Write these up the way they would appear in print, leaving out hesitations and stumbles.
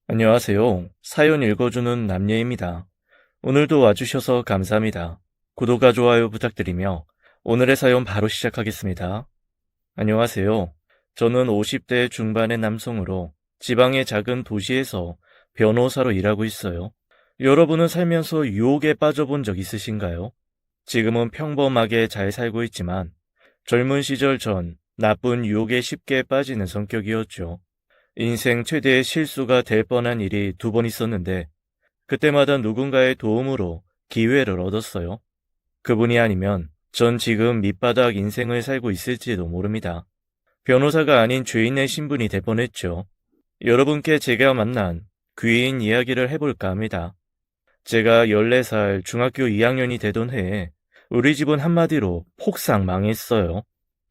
안녕하세요. 사연 읽어주는 남예입니다. 오늘도 와주셔서 감사합니다. 구독과 좋아요 부탁드리며 오늘의 사연 바로 시작하겠습니다. 안녕하세요. 저는 50대 중반의 남성으로 지방의 작은 도시에서 변호사로 일하고 있어요. 여러분은 살면서 유혹에 빠져본 적 있으신가요? 지금은 평범하게 잘 살고 있지만 젊은 시절 전 나쁜 유혹에 쉽게 빠지는 성격이었죠. 인생 최대의 실수가 될 뻔한 일이 2번 있었는데 그때마다 누군가의 도움으로 기회를 얻었어요. 그분이 아니면 전 지금 밑바닥 인생을 살고 있을지도 모릅니다. 변호사가 아닌 죄인의 신분이 될 뻔했죠. 여러분께 제가 만난 귀인 이야기를 해볼까 합니다. 제가 14살 중학교 2학년이 되던 해에 우리 집은 한마디로 폭삭 망했어요.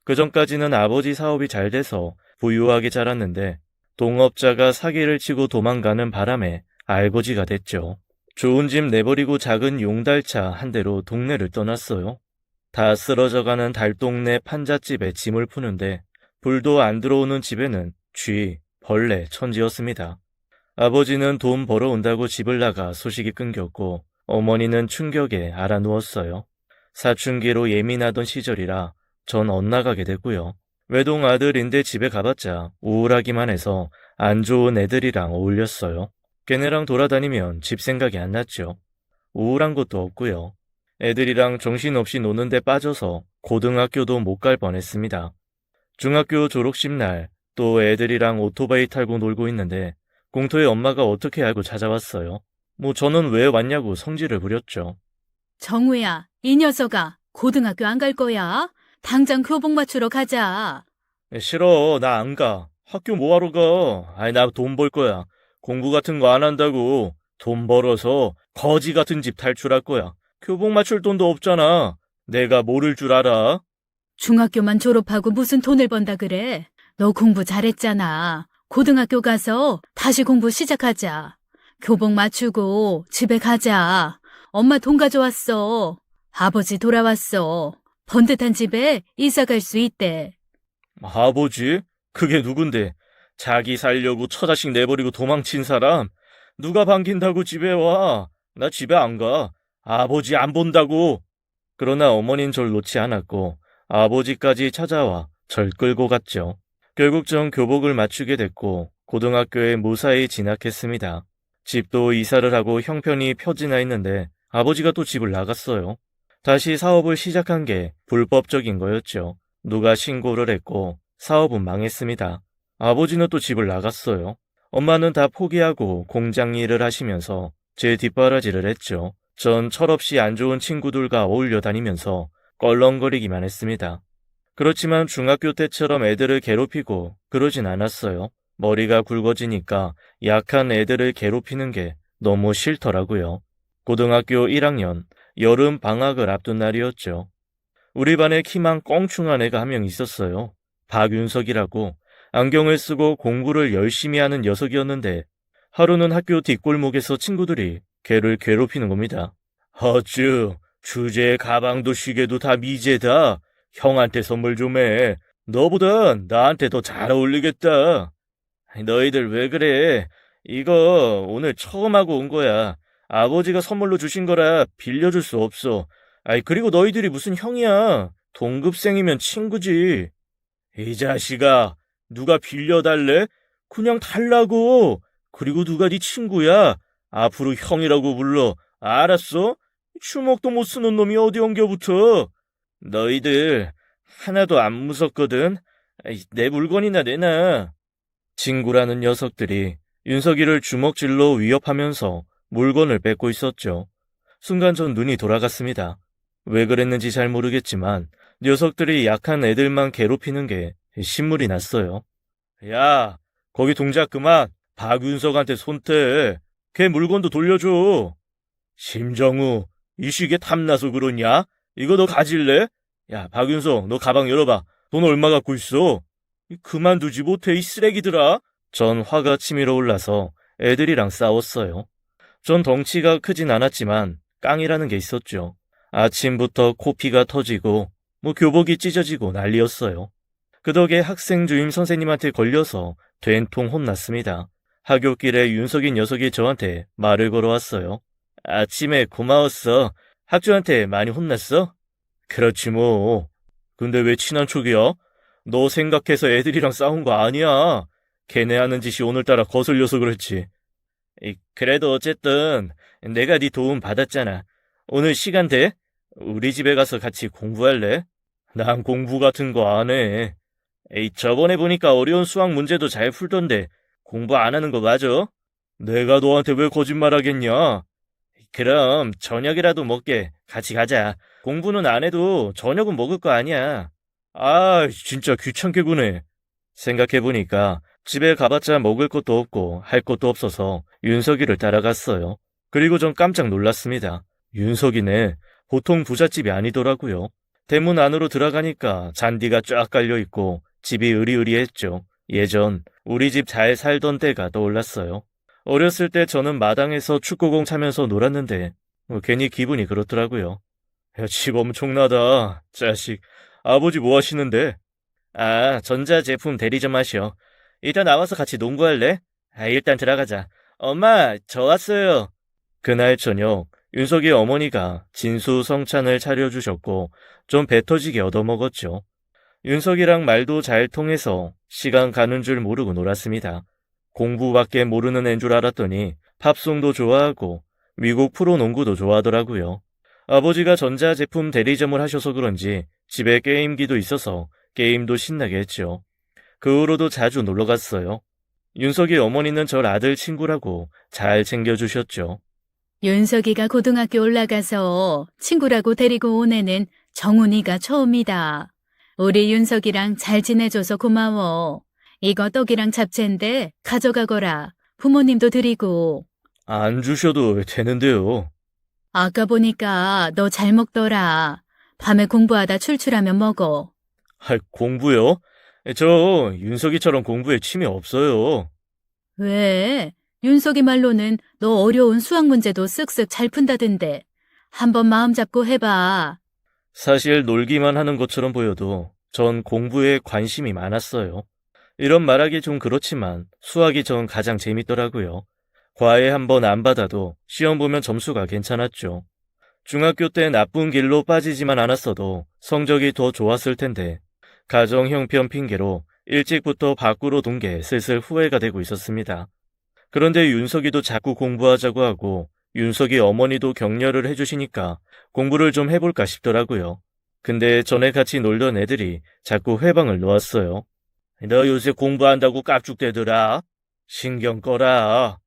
그전까지는 아버지 사업이 잘 돼서 부유하게 자랐는데 동업자가 사기를 치고 도망가는 바람에 알거지가 됐죠. 좋은 집 내버리고 작은 용달차 한 대로 동네를 떠났어요. 다 쓰러져가는 달동네 판잣집에 짐을 푸는데 불도 안 들어오는 집에는 쥐, 벌레, 천지였습니다. 아버지는 돈 벌어온다고 집을 나가 소식이 끊겼고 어머니는 충격에 알아누웠어요. 사춘기로 예민하던 시절이라 전 엇나가게 됐고요. 외동 아들인데 집에 가봤자 우울하기만 해서 안 좋은 애들이랑 어울렸어요. 걔네랑 돌아다니면 집 생각이 안 났죠. 우울한 것도 없고요. 애들이랑 정신없이 노는데 빠져서 고등학교도 못 갈 뻔했습니다. 중학교 졸업식 날 또 애들이랑 오토바이 타고 놀고 있는데 공토의 엄마가 어떻게 알고 찾아왔어요. 저는 왜 왔냐고 성질을 부렸죠. 정우야, 이 녀석아, 고등학교 안 갈 거야? 당장 교복 맞추러 가자. 싫어, 나 안 가. 학교 뭐하러 가? 나 돈 벌 거야. 공부 같은 거 안 한다고. 돈 벌어서 거지 같은 집 탈출할 거야. 교복 맞출 돈도 없잖아. 내가 모를 줄 알아? 중학교만 졸업하고 무슨 돈을 번다 그래? 너 공부 잘했잖아. 고등학교 가서 다시 공부 시작하자. 교복 맞추고 집에 가자. 엄마 돈 가져왔어. 아버지 돌아왔어. 번듯한 집에 이사 갈 수 있대. 아버지? 그게 누군데? 자기 살려고 처자식 내버리고 도망친 사람? 누가 반긴다고 집에 와? 나 집에 안 가. 아버지 안 본다고. 그러나 어머닌 절 놓지 않았고 아버지까지 찾아와 절 끌고 갔죠. 결국 전 교복을 맞추게 됐고 고등학교에 무사히 진학했습니다. 집도 이사를 하고 형편이 펴지나 했는데 아버지가 또 집을 나갔어요. 다시 사업을 시작한 게 불법적인 거였죠. 누가 신고를 했고 사업은 망했습니다. 아버지는 또 집을 나갔어요. 엄마는 다 포기하고 공장 일을 하시면서 제 뒷바라지를 했죠. 전 철없이 안 좋은 친구들과 어울려 다니면서 껄렁거리기만 했습니다. 그렇지만 중학교 때처럼 애들을 괴롭히고 그러진 않았어요. 머리가 굵어지니까 약한 애들을 괴롭히는 게 너무 싫더라고요. 고등학교 1학년 여름 방학을 앞둔 날이었죠. 우리 반에 키만 껑충한 애가 한 명 있었어요. 박윤석이라고 안경을 쓰고 공부를 열심히 하는 녀석이었는데 하루는 학교 뒷골목에서 친구들이 걔를 괴롭히는 겁니다. 어쭈, 주제 가방도 시계도 다 미제다. 형한테 선물 좀 해. 너보다 나한테 더 잘 어울리겠다. 너희들 왜 그래? 이거 오늘 처음 하고 온 거야. 아버지가 선물로 주신 거라 빌려줄 수 없어. 그리고 너희들이 무슨 형이야. 동급생이면 친구지. 이 자식아, 누가 빌려달래? 그냥 달라고. 그리고 누가 네 친구야? 앞으로 형이라고 불러. 알았어? 주먹도 못 쓰는 놈이 어디 엉겨붙어. 너희들 하나도 안 무섭거든. 내 물건이나 내놔. 친구라는 녀석들이 윤석이를 주먹질로 위협하면서 물건을 뺏고 있었죠. 순간 전 눈이 돌아갔습니다. 왜 그랬는지 잘 모르겠지만 녀석들이 약한 애들만 괴롭히는 게 신물이 났어요. 야, 거기 동작 그만. 박윤석한테 손대. 걔 물건도 돌려줘. 심정우, 이 시계 탐나서 그러냐? 이거 너 가질래? 야, 박윤석, 너 가방 열어봐. 돈 얼마 갖고 있어? 그만두지 못해, 이 쓰레기들아. 전 화가 치밀어 올라서 애들이랑 싸웠어요. 전 덩치가 크진 않았지만 깡이라는 게 있었죠. 아침부터 코피가 터지고 교복이 찢어지고 난리였어요. 그 덕에 학생 주임 선생님한테 걸려서 된통 혼났습니다. 하굣길에 윤석이 녀석이 저한테 말을 걸어왔어요. 아침에 고마웠어. 학주한테 많이 혼났어? 그렇지 뭐. 근데 왜 친한 척이야? 너 생각해서 애들이랑 싸운 거 아니야. 걔네 하는 짓이 오늘따라 거슬려서 그렇지. 그래도 어쨌든 내가 네 도움 받았잖아. 오늘 시간 돼? 우리 집에 가서 같이 공부할래? 난 공부 같은 거 안 해. 저번에 보니까 어려운 수학 문제도 잘 풀던데 공부 안 하는 거 맞아? 내가 너한테 왜 거짓말하겠냐? 그럼 저녁이라도 먹게. 같이 가자. 공부는 안 해도 저녁은 먹을 거 아니야. 아, 진짜 귀찮게 구네. 생각해보니까 집에 가봤자 먹을 것도 없고 할 것도 없어서 윤석이를 따라갔어요. 그리고 전 깜짝 놀랐습니다. 윤석이네. 보통 부잣집이 아니더라고요. 대문 안으로 들어가니까 잔디가 쫙 깔려있고 집이 으리으리했죠. 예전 우리 집 잘 살던 때가 떠올랐어요. 어렸을 때 저는 마당에서 축구공 차면서 놀았는데 괜히 기분이 그렇더라고요. 야, 집 엄청나다. 자식, 아버지 뭐 하시는데? 아, 전자제품 대리점 하셔. 일단 나와서 같이 농구할래? 일단 들어가자. 엄마, 저 왔어요. 그날 저녁 윤석이 어머니가 진수성찬을 차려주셨고 좀 배 터지게 얻어먹었죠. 윤석이랑 말도 잘 통해서 시간 가는 줄 모르고 놀았습니다. 공부밖에 모르는 애인 줄 알았더니 팝송도 좋아하고 미국 프로농구도 좋아하더라고요. 아버지가 전자제품 대리점을 하셔서 그런지 집에 게임기도 있어서 게임도 신나게 했죠. 그 후로도 자주 놀러 갔어요. 윤석이 어머니는 절 아들 친구라고 잘 챙겨주셨죠. 윤석이가 고등학교 올라가서 친구라고 데리고 온 애는 정훈이가 처음이다. 우리 윤석이랑 잘 지내줘서 고마워. 이거 떡이랑 잡채인데 가져가거라. 부모님도 드리고. 안 주셔도 되는데요. 아까 보니까 너 잘 먹더라. 밤에 공부하다 출출하면 먹어. 공부요? 저 윤석이처럼 공부에 취미 없어요. 왜? 윤석이 말로는 너 어려운 수학 문제도 쓱쓱 잘 푼다던데. 한번 마음 잡고 해봐. 사실 놀기만 하는 것처럼 보여도 전 공부에 관심이 많았어요. 이런 말하기 좀 그렇지만 수학이 전 가장 재밌더라고요. 과외 한 번 안 받아도 시험 보면 점수가 괜찮았죠. 중학교 때 나쁜 길로 빠지지만 않았어도 성적이 더 좋았을 텐데 가정 형편 핑계로 일찍부터 밖으로 돈 게 슬슬 후회가 되고 있었습니다. 그런데 윤석이도 자꾸 공부하자고 하고 윤석이 어머니도 격려를 해주시니까 공부를 좀 해볼까 싶더라고요. 근데 전에 같이 놀던 애들이 자꾸 회방을 놓았어요. 너 요새 공부한다고 깝죽대더라. 신경 꺼라.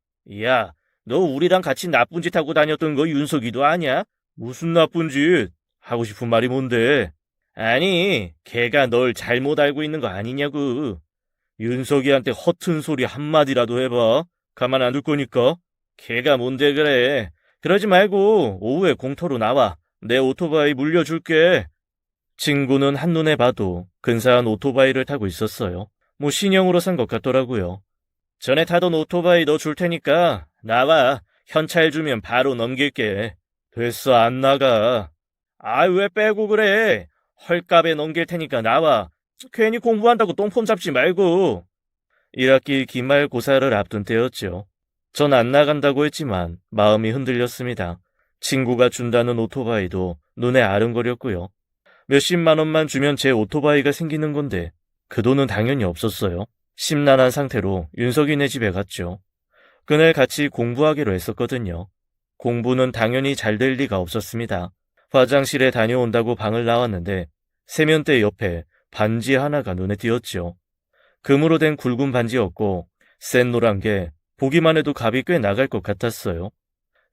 야, 너 우리랑 같이 나쁜 짓 하고 다녔던 거 윤석이도 아냐? 무슨 나쁜 짓? 하고 싶은 말이 뭔데? 아니, 걔가 널 잘못 알고 있는 거 아니냐고. 윤석이한테 허튼 소리 한마디라도 해봐. 가만 안 둘 거니까. 걔가 뭔데 그래. 그러지 말고 오후에 공터로 나와. 내 오토바이 물려줄게. 친구는 한눈에 봐도 근사한 오토바이를 타고 있었어요. 뭐 신형으로 산 것 같더라고요. 전에 타던 오토바이 너 줄 테니까 나와. 현찰 주면 바로 넘길게. 됐어, 안 나가. 아, 왜 빼고 그래? 헐값에 넘길 테니까 나와. 괜히 공부한다고 똥폼 잡지 말고. 1학기 기말고사를 앞둔 때였죠. 전 안 나간다고 했지만 마음이 흔들렸습니다. 친구가 준다는 오토바이도 눈에 아른거렸고요. 몇십만 원만 주면 제 오토바이가 생기는 건데 그 돈은 당연히 없었어요. 심란한 상태로 윤석이네 집에 갔죠. 그날 같이 공부하기로 했었거든요. 공부는 당연히 잘 될 리가 없었습니다. 화장실에 다녀온다고 방을 나왔는데 세면대 옆에 반지 하나가 눈에 띄었죠. 금으로 된 굵은 반지였고 센 노란 게 보기만 해도 값이 꽤 나갈 것 같았어요.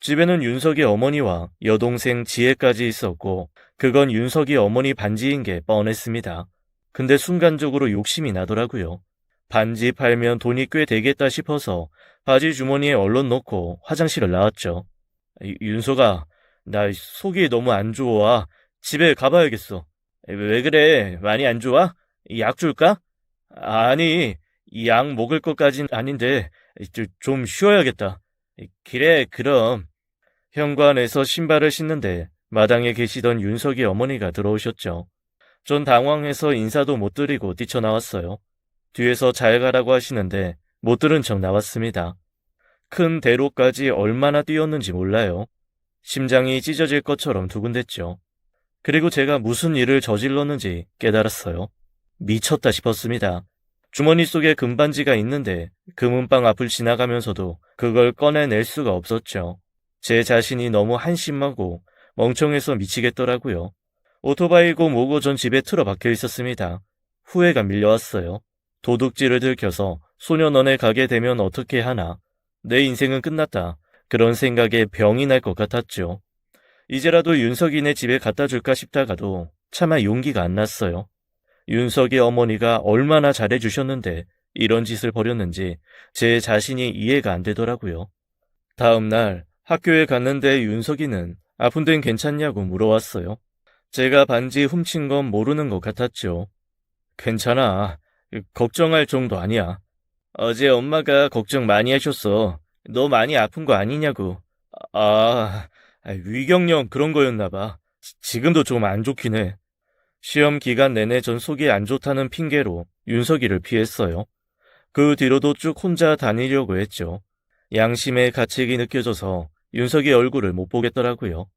집에는 윤석이 어머니와 여동생 지혜까지 있었고 그건 윤석이 어머니 반지인 게 뻔했습니다. 근데 순간적으로 욕심이 나더라고요. 반지 팔면 돈이 꽤 되겠다 싶어서 바지 주머니에 얼른 넣고 화장실을 나왔죠. 윤석아, 나 속이 너무 안 좋아. 집에 가봐야겠어. 왜 그래? 많이 안 좋아? 약 줄까? 아니, 약 먹을 것까진 아닌데 좀 쉬어야겠다. 그래, 그럼. 현관에서 신발을 신는데 마당에 계시던 윤석이 어머니가 들어오셨죠. 전 당황해서 인사도 못 드리고 뛰쳐나왔어요. 뒤에서 잘 가라고 하시는데 못 들은 척 나왔습니다. 큰 대로까지 얼마나 뛰었는지 몰라요. 심장이 찢어질 것처럼 두근댔죠. 그리고 제가 무슨 일을 저질렀는지 깨달았어요. 미쳤다 싶었습니다. 주머니 속에 금반지가 있는데 금은방 앞을 지나가면서도 그걸 꺼내낼 수가 없었죠. 제 자신이 너무 한심하고 멍청해서 미치겠더라고요. 오토바이고 뭐고 전 집에 틀어박혀 있었습니다. 후회가 밀려왔어요. 도둑질을 들켜서 소년원에 가게 되면 어떻게 하나. 내 인생은 끝났다. 그런 생각에 병이 날 것 같았죠. 이제라도 윤석이네 집에 갖다 줄까 싶다가도 차마 용기가 안 났어요. 윤석이 어머니가 얼마나 잘해주셨는데 이런 짓을 벌였는지 제 자신이 이해가 안 되더라고요. 다음 날 학교에 갔는데 윤석이는 아픈 데는 괜찮냐고 물어왔어요. 제가 반지 훔친 건 모르는 것 같았죠. 괜찮아. 걱정할 정도 아니야. 어제 엄마가 걱정 많이 하셨어. 너 많이 아픈 거 아니냐고. 아, 위경련 그런 거였나 봐. 지금도 좀 안 좋긴 해. 시험 기간 내내 전 속이 안 좋다는 핑계로 윤석이를 피했어요. 그 뒤로도 쭉 혼자 다니려고 했죠. 양심의 가책이 느껴져서 윤석이 얼굴을 못 보겠더라고요.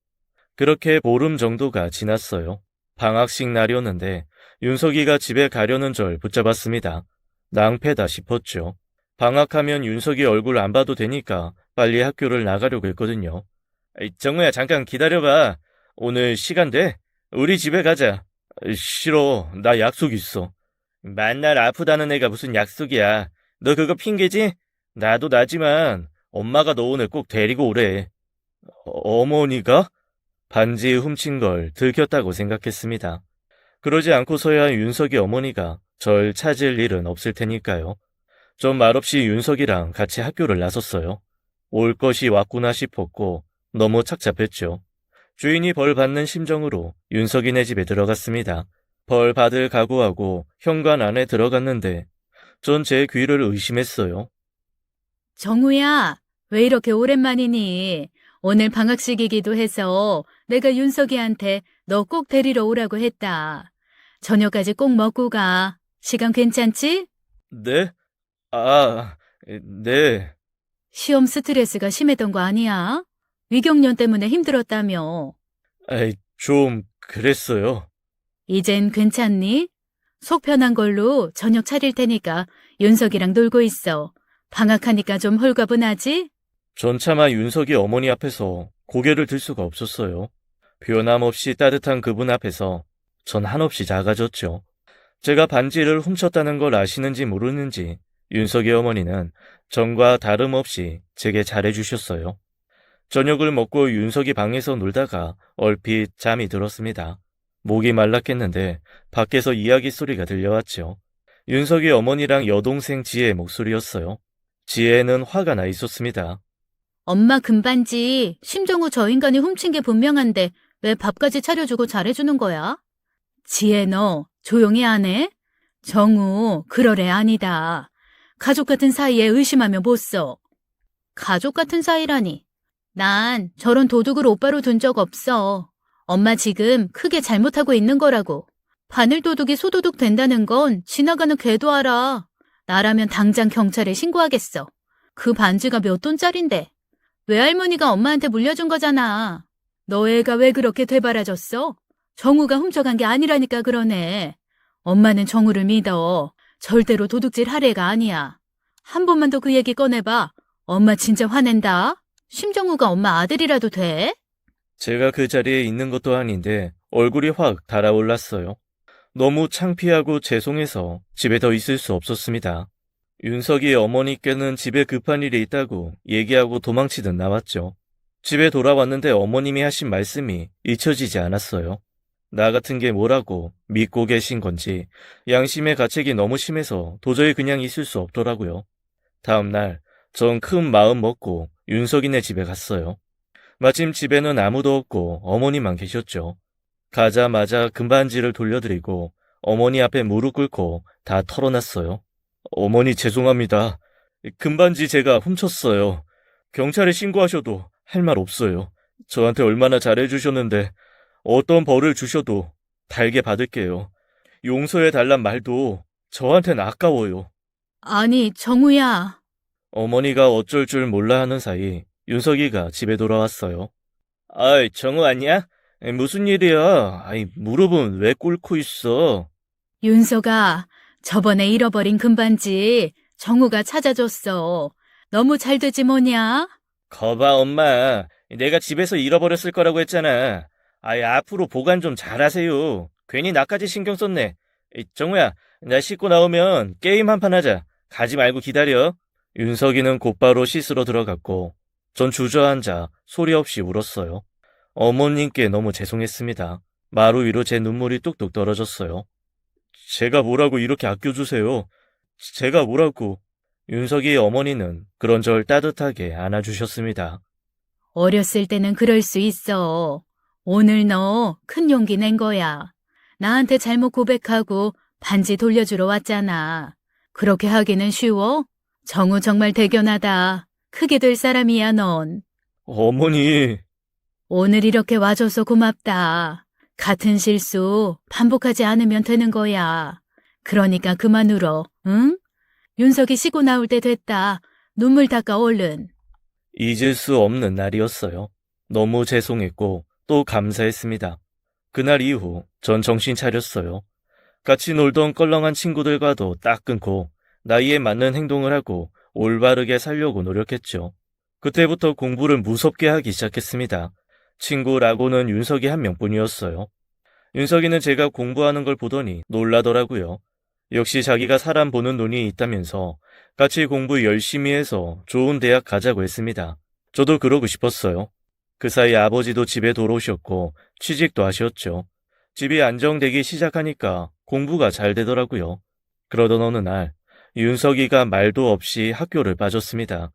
그렇게 보름 정도가 지났어요. 방학식 날이었는데 윤석이가 집에 가려는 절 붙잡았습니다. 낭패다 싶었죠. 방학하면 윤석이 얼굴 안 봐도 되니까 빨리 학교를 나가려고 했거든요. 정우야 잠깐 기다려봐. 오늘 시간 돼? 우리 집에 가자. 싫어. 나 약속 있어. 만날 아프다는 애가 무슨 약속이야. 너 그거 핑계지? 나도 나지만 엄마가 너 오늘 꼭 데리고 오래. 어머니가? 반지 훔친 걸 들켰다고 생각했습니다. 그러지 않고서야 윤석이 어머니가 절 찾을 일은 없을 테니까요. 좀 말없이 윤석이랑 같이 학교를 나섰어요. 올 것이 왔구나 싶었고 너무 착잡했죠. 주인이 벌 받는 심정으로 윤석이네 집에 들어갔습니다. 벌 받을 각오하고 현관 안에 들어갔는데 전 제 귀를 의심했어요. 정우야, 왜 이렇게 오랜만이니? 오늘 방학식이기도 해서 내가 윤석이한테 너 꼭 데리러 오라고 했다. 저녁까지 꼭 먹고 가. 시간 괜찮지? 네? 아, 네. 시험 스트레스가 심했던 거 아니야? 위경련 때문에 힘들었다며. 좀 그랬어요. 이젠 괜찮니? 속 편한 걸로 저녁 차릴 테니까 윤석이랑 놀고 있어. 방학하니까 좀 홀가분하지? 전 차마 윤석이 어머니 앞에서 고개를 들 수가 없었어요. 변함없이 따뜻한 그분 앞에서 전 한없이 작아졌죠. 제가 반지를 훔쳤다는 걸 아시는지 모르는지 윤석이 어머니는 전과 다름없이 제게 잘해주셨어요. 저녁을 먹고 윤석이 방에서 놀다가 얼핏 잠이 들었습니다. 목이 말랐겠는데 밖에서 이야기 소리가 들려왔죠. 윤석이 어머니랑 여동생 지혜의 목소리였어요. 지혜는 화가 나 있었습니다. 엄마 금반지 심정우 저 인간이 훔친 게 분명한데 왜 밥까지 차려주고 잘해주는 거야? 지혜 너 조용히 안 해? 정우 그럴 애 아니다. 가족 같은 사이에 의심하면 못 써. 가족 같은 사이라니. 난 저런 도둑을 오빠로 둔 적 없어. 엄마 지금 크게 잘못하고 있는 거라고. 바늘 도둑이 소도둑 된다는 건 지나가는 개도 알아. 나라면 당장 경찰에 신고하겠어. 그 반지가 몇 돈짜린데. 외할머니가 엄마한테 물려준 거잖아. 너 애가 왜 그렇게 되바라졌어? 정우가 훔쳐간 게 아니라니까 그러네. 엄마는 정우를 믿어. 절대로 도둑질 할 애가 아니야. 한 번만 더 그 얘기 꺼내봐. 엄마 진짜 화낸다. 심정우가 엄마 아들이라도 돼? 제가 그 자리에 있는 것도 아닌데 얼굴이 확 달아올랐어요. 너무 창피하고 죄송해서 집에 더 있을 수 없었습니다. 윤석이 어머니께는 집에 급한 일이 있다고 얘기하고 도망치듯 나왔죠. 집에 돌아왔는데 어머님이 하신 말씀이 잊혀지지 않았어요. 나 같은 게 뭐라고 믿고 계신 건지 양심의 가책이 너무 심해서 도저히 그냥 있을 수 없더라고요. 다음 날 전 큰 마음 먹고 윤석이네 집에 갔어요. 마침 집에는 아무도 없고 어머니만 계셨죠. 가자마자 금반지를 돌려드리고 어머니 앞에 무릎 꿇고 다 털어놨어요. 어머니 죄송합니다. 금반지 제가 훔쳤어요. 경찰에 신고하셔도 할 말 없어요. 저한테 얼마나 잘해주셨는데 어떤 벌을 주셔도 달게 받을게요. 용서해달란 말도 저한텐 아까워요. 아니, 정우야. 어머니가 어쩔 줄 몰라 하는 사이 윤석이가 집에 돌아왔어요. 아이, 정우 아니야? 무슨 일이야? 아이, 무릎은 왜 꿇고 있어? 윤서가 저번에 잃어버린 금반지 정우가 찾아줬어. 너무 잘 되지 뭐냐? 거봐, 엄마. 내가 집에서 잃어버렸을 거라고 했잖아. 아이, 앞으로 보관 좀 잘하세요. 괜히 나까지 신경 썼네. 정우야, 나 씻고 나오면 게임 한 판 하자. 가지 말고 기다려. 윤석이는 곧바로 씻으러 들어갔고, 전 주저앉아 소리 없이 울었어요. 어머님께 너무 죄송했습니다. 마루 위로 제 눈물이 뚝뚝 떨어졌어요. 제가 뭐라고 이렇게 아껴주세요. 제가 뭐라고. 윤석이의 어머니는 그런 절 따뜻하게 안아주셨습니다. 어렸을 때는 그럴 수 있어. 오늘 너 큰 용기 낸 거야. 나한테 잘못 고백하고 반지 돌려주러 왔잖아. 그렇게 하기는 쉬워? 정우 정말 대견하다. 크게 될 사람이야, 넌. 어머니, 오늘 이렇게 와줘서 고맙다. 같은 실수 반복하지 않으면 되는 거야. 그러니까 그만 울어, 응? 윤석이 쉬고 나올 때 됐다. 눈물 닦아 얼른. 잊을 수 없는 날이었어요. 너무 죄송했고 또 감사했습니다. 그날 이후 전 정신 차렸어요. 같이 놀던 껄렁한 친구들과도 딱 끊고 나이에 맞는 행동을 하고 올바르게 살려고 노력했죠. 그때부터 공부를 무섭게 하기 시작했습니다. 친구라고는 윤석이 한 명뿐이었어요. 윤석이는 제가 공부하는 걸 보더니 놀라더라고요. 역시 자기가 사람 보는 눈이 있다면서 같이 공부 열심히 해서 좋은 대학 가자고 했습니다. 저도 그러고 싶었어요. 그 사이 아버지도 집에 돌아오셨고 취직도 하셨죠. 집이 안정되기 시작하니까 공부가 잘 되더라고요. 그러던 어느 날 윤석이가 말도 없이 학교를 빠졌습니다.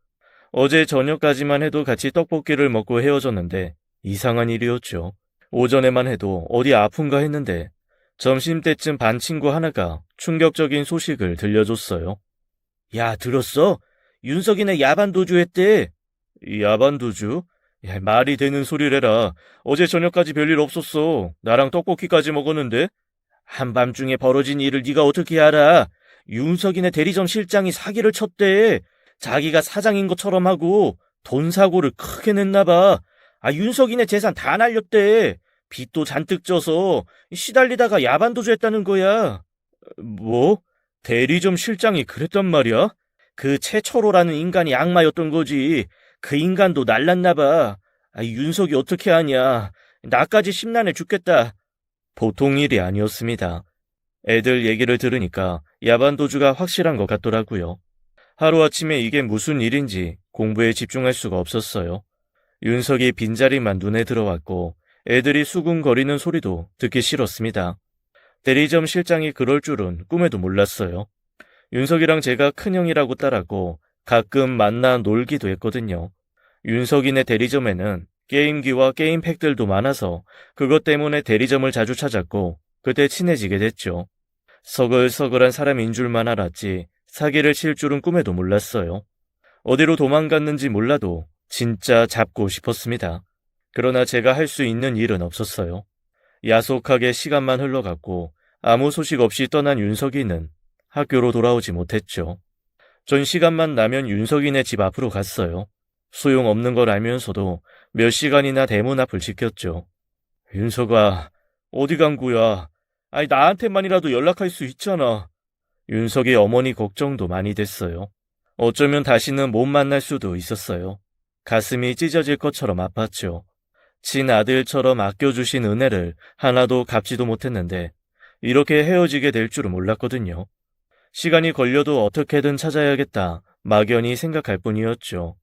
어제 저녁까지만 해도 같이 떡볶이를 먹고 헤어졌는데 이상한 일이었죠. 오전에만 해도 어디 아픈가 했는데 점심때쯤 반 친구 하나가 충격적인 소식을 들려줬어요. 야, 들었어? 윤석이네 야반도주 했대. 야반도주? 야, 말이 되는 소리래라. 어제 저녁까지 별일 없었어. 나랑 떡볶이까지 먹었는데. 한밤중에 벌어진 일을 네가 어떻게 알아? 윤석이네 대리점 실장이 사기를 쳤대. 자기가 사장인 것처럼 하고 돈 사고를 크게 냈나 봐. 아, 윤석이네 재산 다 날렸대. 빚도 잔뜩 져서 시달리다가 야반도주 했다는 거야. 뭐? 대리점 실장이 그랬단 말이야? 그 최철호라는 인간이 악마였던 거지. 그 인간도 날랐나 봐. 아, 윤석이 어떻게 하냐. 나까지 심란해 죽겠다. 보통 일이 아니었습니다. 애들 얘기를 들으니까 야반도주가 확실한 것 같더라고요. 하루아침에 이게 무슨 일인지 공부에 집중할 수가 없었어요. 윤석이 빈자리만 눈에 들어왔고 애들이 수군거리는 소리도 듣기 싫었습니다. 대리점 실장이 그럴 줄은 꿈에도 몰랐어요. 윤석이랑 제가 큰형이라고 따랐고 가끔 만나 놀기도 했거든요. 윤석이네 대리점에는 게임기와 게임팩들도 많아서 그것 때문에 대리점을 자주 찾았고 그때 친해지게 됐죠. 서글서글한 사람인 줄만 알았지 사기를 칠 줄은 꿈에도 몰랐어요. 어디로 도망갔는지 몰라도 진짜 잡고 싶었습니다. 그러나 제가 할 수 있는 일은 없었어요. 야속하게 시간만 흘러갔고 아무 소식 없이 떠난 윤석이는 학교로 돌아오지 못했죠. 전 시간만 나면 윤석이네 집 앞으로 갔어요. 소용없는 걸 알면서도 몇 시간이나 대문 앞을 지켰죠. 윤석아, 어디 간 거야? 아니, 나한테만이라도 연락할 수 있잖아. 윤석의 어머니 걱정도 많이 됐어요. 어쩌면 다시는 못 만날 수도 있었어요. 가슴이 찢어질 것처럼 아팠죠. 친아들처럼 아껴주신 은혜를 하나도 갚지도 못했는데 이렇게 헤어지게 될 줄은 몰랐거든요. 시간이 걸려도 어떻게든 찾아야겠다 막연히 생각할 뿐이었죠.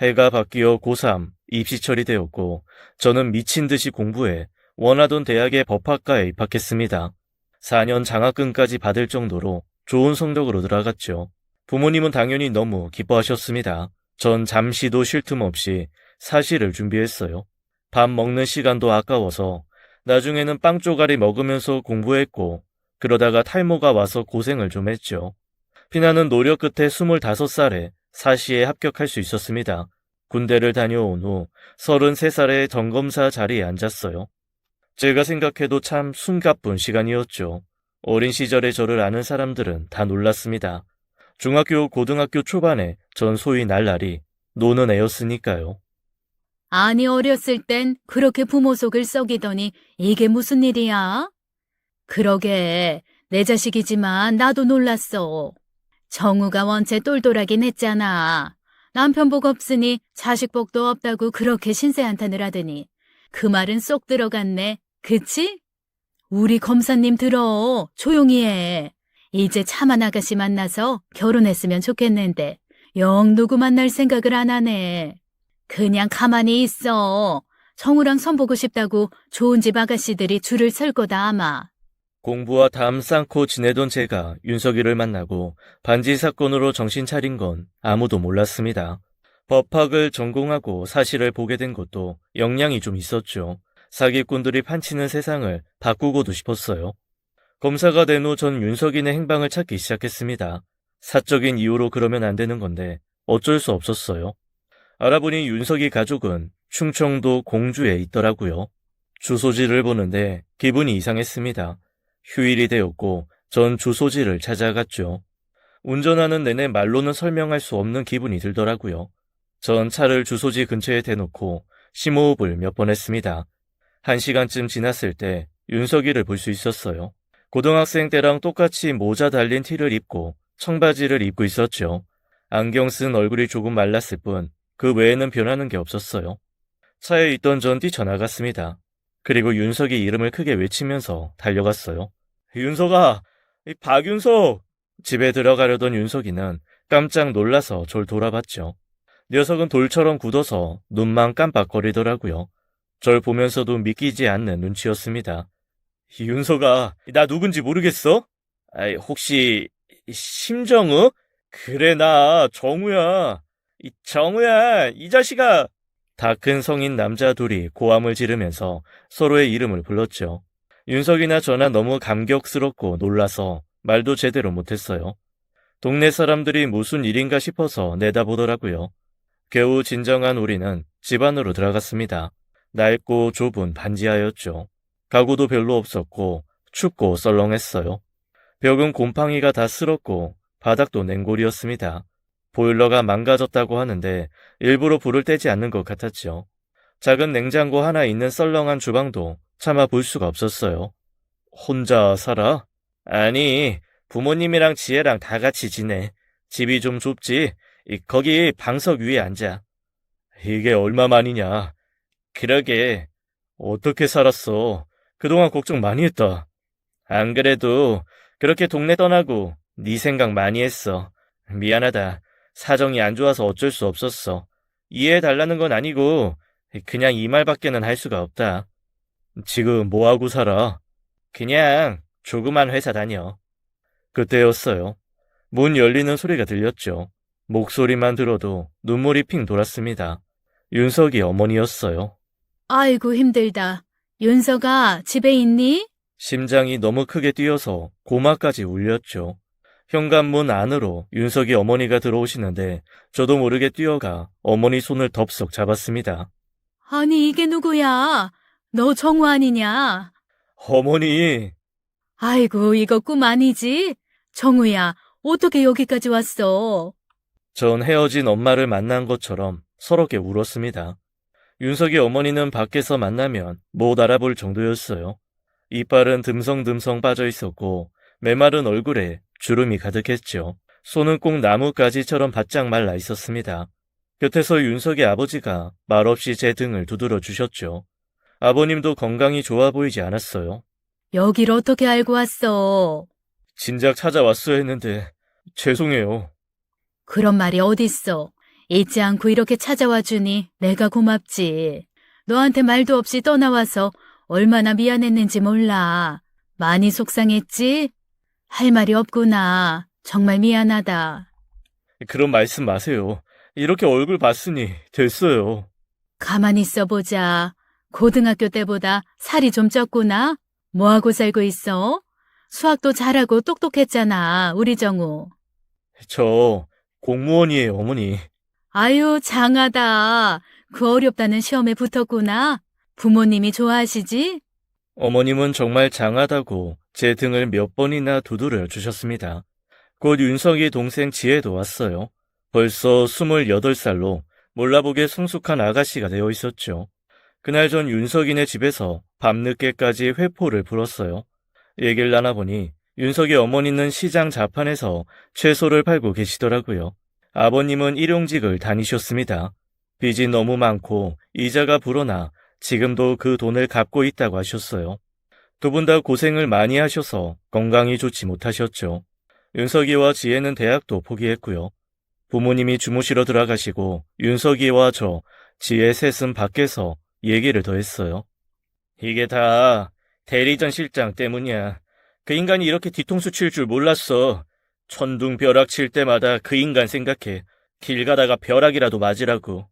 해가 바뀌어 고3 입시철이 되었고 저는 미친 듯이 공부해 원하던 대학의 법학과에 입학했습니다. 4년 장학금까지 받을 정도로 좋은 성적으로 들어갔죠. 부모님은 당연히 너무 기뻐하셨습니다. 전 잠시도 쉴 틈 없이 사시를 준비했어요. 밥 먹는 시간도 아까워서 나중에는 빵 쪼가리 먹으면서 공부했고 그러다가 탈모가 와서 고생을 좀 했죠. 피나는 노력 끝에 25살에 사시에 합격할 수 있었습니다. 군대를 다녀온 후 33살에 전검사 자리에 앉았어요. 제가 생각해도 참 숨가쁜 시간이었죠. 어린 시절에 저를 아는 사람들은 다 놀랐습니다. 중학교, 고등학교 초반에 전 소위 날라리, 노는 애였으니까요. 아니, 어렸을 땐 그렇게 부모 속을 썩이더니 이게 무슨 일이야? 그러게, 내 자식이지만 나도 놀랐어. 정우가 원체 똘똘하긴 했잖아. 남편 복 없으니 자식 복도 없다고 그렇게 신세한탄을 하더니 그 말은 쏙 들어갔네. 그치? 우리 검사님 들어. 조용히 해. 이제 참한 아가씨 만나서 결혼했으면 좋겠는데 영 누구 만날 생각을 안 하네. 그냥 가만히 있어. 정우랑 선보고 싶다고 좋은 집 아가씨들이 줄을 설 거다 아마. 공부와 담 쌓고 지내던 제가 윤석이를 만나고 반지 사건으로 정신 차린 건 아무도 몰랐습니다. 법학을 전공하고 사실을 보게 된 것도 영향이 좀 있었죠. 사기꾼들이 판치는 세상을 바꾸고도 싶었어요. 검사가 된 후 전 윤석인의 행방을 찾기 시작했습니다. 사적인 이유로 그러면 안 되는 건데 어쩔 수 없었어요. 알아보니 윤석이 가족은 충청도 공주에 있더라고요. 주소지를 보는데 기분이 이상했습니다. 휴일이 되었고 전 주소지를 찾아갔죠. 운전하는 내내 말로는 설명할 수 없는 기분이 들더라고요. 전 차를 주소지 근처에 대놓고 심호흡을 몇 번 했습니다. 1시간쯤 지났을 때 윤석이를 볼 수 있었어요. 고등학생 때랑 똑같이 모자 달린 티를 입고 청바지를 입고 있었죠. 안경 쓴 얼굴이 조금 말랐을 뿐 그 외에는 변하는 게 없었어요. 차에 있던 전 뛰쳐나갔습니다. 그리고 윤석이 이름을 크게 외치면서 달려갔어요. 윤석아! 박윤석! 집에 들어가려던 윤석이는 깜짝 놀라서 절 돌아봤죠. 녀석은 돌처럼 굳어서 눈만 깜빡거리더라고요. 절 보면서도 믿기지 않는 눈치였습니다. 윤석아, 나 누군지 모르겠어? 혹시 심정우? 그래, 나 정우야. 정우야, 이 자식아. 다 큰 성인 남자 둘이 고함을 지르면서 서로의 이름을 불렀죠. 윤석이나 저나 너무 감격스럽고 놀라서 말도 제대로 못했어요. 동네 사람들이 무슨 일인가 싶어서 내다보더라고요. 겨우 진정한 우리는 집 안으로 들어갔습니다. 낡고 좁은 반지하였죠. 가구도 별로 없었고 춥고 썰렁했어요. 벽은 곰팡이가 다 쓸었고 바닥도 냉골이었습니다. 보일러가 망가졌다고 하는데 일부러 불을 떼지 않는 것 같았죠. 작은 냉장고 하나 있는 썰렁한 주방도 차마 볼 수가 없었어요. 혼자 살아? 아니, 부모님이랑 지혜랑 다 같이 지내. 집이 좀 좁지? 거기 방석 위에 앉아. 이게 얼마만이냐? 그러게, 어떻게 살았어? 그동안 걱정 많이 했다. 안 그래도 그렇게 동네 떠나고 네 생각 많이 했어. 미안하다. 사정이 안 좋아서 어쩔 수 없었어. 이해해달라는 건 아니고 그냥 이 말밖에는 할 수가 없다. 지금 뭐하고 살아? 그냥 조그만 회사 다녀. 그때였어요. 문 열리는 소리가 들렸죠. 목소리만 들어도 눈물이 핑 돌았습니다. 윤석이 어머니였어요. 아이고 힘들다. 윤석아, 집에 있니? 심장이 너무 크게 뛰어서 고마까지 울렸죠. 현관문 안으로 윤석이 어머니가 들어오시는데 저도 모르게 뛰어가 어머니 손을 덥석 잡았습니다. 아니 이게 누구야? 너 정우 아니냐? 어머니! 아이고 이거 꿈 아니지? 정우야, 어떻게 여기까지 왔어? 전 헤어진 엄마를 만난 것처럼 서럽게 울었습니다. 윤석이 어머니는 밖에서 만나면 못 알아볼 정도였어요. 이빨은 듬성듬성 빠져 있었고 메마른 얼굴에 주름이 가득했죠. 손은 꼭 나뭇가지처럼 바짝 말라 있었습니다. 곁에서 윤석의 아버지가 말없이 제 등을 두드려 주셨죠. 아버님도 건강이 좋아 보이지 않았어요. 여길 어떻게 알고 왔어? 진작 찾아왔어야 했는데 죄송해요. 그런 말이 어딨어. 잊지 않고 이렇게 찾아와 주니 내가 고맙지. 너한테 말도 없이 떠나와서 얼마나 미안했는지 몰라. 많이 속상했지? 할 말이 없구나. 정말 미안하다. 그런 말씀 마세요. 이렇게 얼굴 봤으니 됐어요. 가만히 있어보자. 고등학교 때보다 살이 좀 쪘구나? 뭐하고 살고 있어? 수학도 잘하고 똑똑했잖아, 우리 정우. 저 공무원이에요, 어머니. 아유, 장하다. 그 어렵다는 시험에 붙었구나. 부모님이 좋아하시지? 어머님은 정말 장하다고 제 등을 몇 번이나 두드려 주셨습니다. 곧 윤석이 동생 지혜도 왔어요. 벌써 28살로 몰라보게 성숙한 아가씨가 되어 있었죠. 그날 전 윤석이네 집에서 밤늦게까지 회포를 불었어요. 얘기를 나눠보니 윤석이 어머니는 시장 자판에서 채소를 팔고 계시더라고요. 아버님은 일용직을 다니셨습니다. 빚이 너무 많고 이자가 불어나 지금도 그 돈을 갚고 있다고 하셨어요. 두 분 다 고생을 많이 하셔서 건강이 좋지 못하셨죠. 윤석이와 지혜는 대학도 포기했고요. 부모님이 주무시러 들어가시고 윤석이와 저, 지혜 셋은 밖에서 얘기를 더 했어요. 이게 다 대리전 실장 때문이야. 그 인간이 이렇게 뒤통수 칠 줄 몰랐어. 천둥벼락 칠 때마다 그 인간 생각해. 길 가다가 벼락이라도 맞으라고.